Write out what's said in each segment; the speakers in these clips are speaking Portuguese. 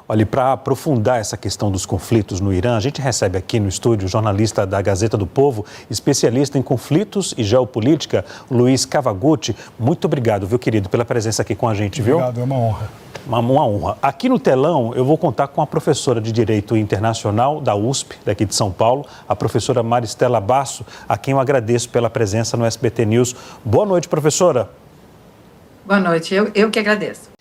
Olha, para aprofundar essa questão dos conflitos no Irã, a gente recebe aqui no estúdio o jornalista da Gazeta do Povo, especialista em conflitos e geopolítica, Luiz Cavagutti. Muito obrigado, viu, querido, pela presença aqui com a gente, viu? Obrigado, é uma honra. Uma honra. Aqui no telão, eu vou contar com a professora de Direito Internacional da USP, daqui de São Paulo, a professora Maristela Basso, a quem eu agradeço pela presença no SBT News. Boa noite, professora. Boa noite, eu que agradeço.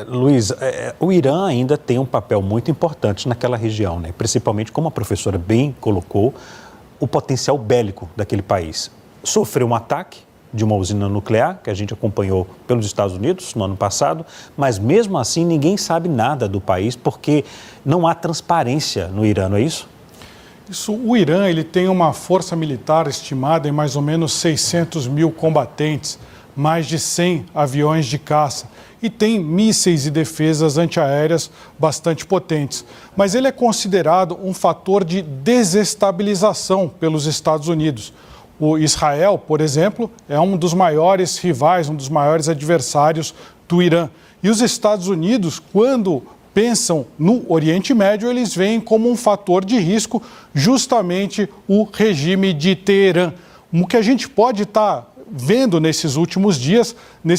Luiz, o Irã ainda tem um papel muito importante naquela região, né? Principalmente, como a professora bem colocou, o potencial bélico daquele país. Sofreu um ataque de uma usina nuclear, que a gente acompanhou pelos Estados Unidos no ano passado, mas mesmo assim ninguém sabe nada do país porque não há transparência no Irã, não é isso? O Irã ele tem uma força militar estimada em mais ou menos 600 mil combatentes, mais de 100 aviões de caça e tem mísseis e defesas antiaéreas bastante potentes. Mas ele é considerado um fator de desestabilização pelos Estados Unidos. O Israel, por exemplo, é um dos maiores rivais, um dos maiores adversários do Irã. E os Estados Unidos, quando pensam no Oriente Médio, eles veem como um fator de risco justamente o regime de Teherã. O que a gente pode estar vendo nesses últimos dias,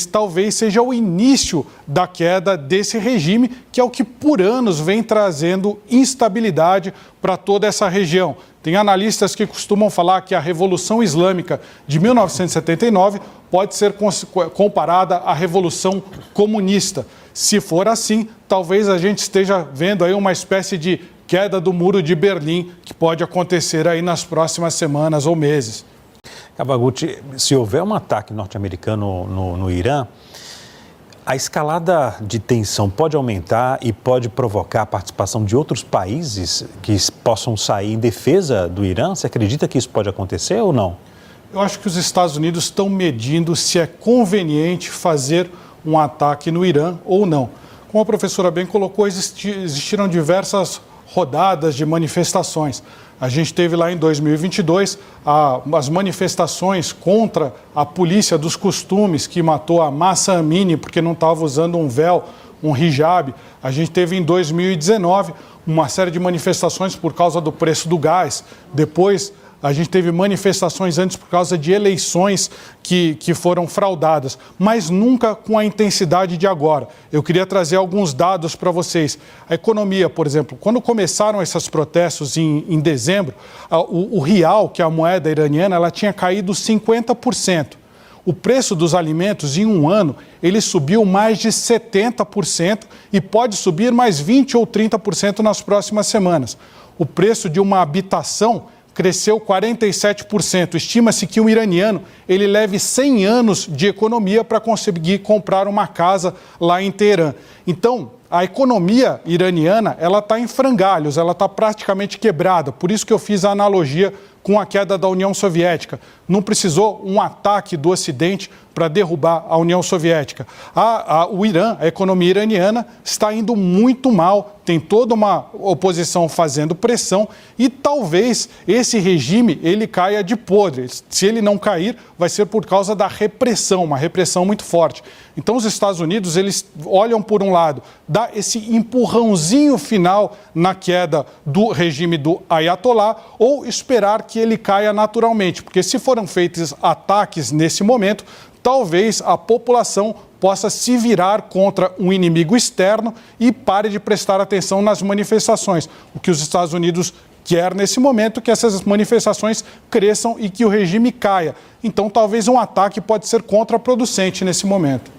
talvez seja o início da queda desse regime, que é o que por anos vem trazendo instabilidade para toda essa região. Tem analistas que costumam falar que a Revolução Islâmica de 1979 pode ser comparada à Revolução Comunista. Se for assim, talvez a gente esteja vendo aí uma espécie de queda do Muro de Berlim, que pode acontecer aí nas próximas semanas ou meses. Cavagutti, se houver um ataque norte-americano no Irã, a escalada de tensão pode aumentar e pode provocar a participação de outros países que possam sair em defesa do Irã? Você acredita que isso pode acontecer ou não? Eu acho que os Estados Unidos estão medindo se é conveniente fazer um ataque no Irã ou não. Como a professora bem colocou, existiram diversas rodadas de manifestações. A gente teve lá em 2022 as manifestações contra a polícia dos costumes que matou a Mahsa Amini porque não estava usando um véu, um hijab. A gente teve em 2019 uma série de manifestações por causa do preço do gás. Depois a gente teve manifestações antes por causa de eleições que foram fraudadas, mas nunca com a intensidade de agora. Eu queria trazer alguns dados para vocês. A economia, por exemplo, quando começaram esses protestos em dezembro, o real, que é a moeda iraniana, ela tinha caído 50%. O preço dos alimentos, em um ano, ele subiu mais de 70% e pode subir mais 20% ou 30% nas próximas semanas. O preço de uma habitação cresceu 47%. Estima-se que o iraniano ele leve 100 anos de economia para conseguir comprar uma casa lá em Teherã. Então, a economia iraniana ela está em frangalhos, ela está praticamente quebrada. Por isso que eu fiz a analogia com a queda da União Soviética. Não precisou um ataque do Ocidente para derrubar a União Soviética. O Irã, a economia iraniana, está indo muito mal, tem toda uma oposição fazendo pressão e talvez esse regime ele caia de podre. Se ele não cair, vai ser por causa da repressão, uma repressão muito forte. Então os Estados Unidos, eles olham por um lado, dá esse empurrãozinho final na queda do regime do Ayatollah ou esperar que ele caia naturalmente, porque se foram feitos ataques nesse momento, talvez a população possa se virar contra um inimigo externo e pare de prestar atenção nas manifestações. O que os Estados Unidos quer nesse momento é que essas manifestações cresçam e que o regime caia. Então, talvez um ataque pode ser contraproducente nesse momento.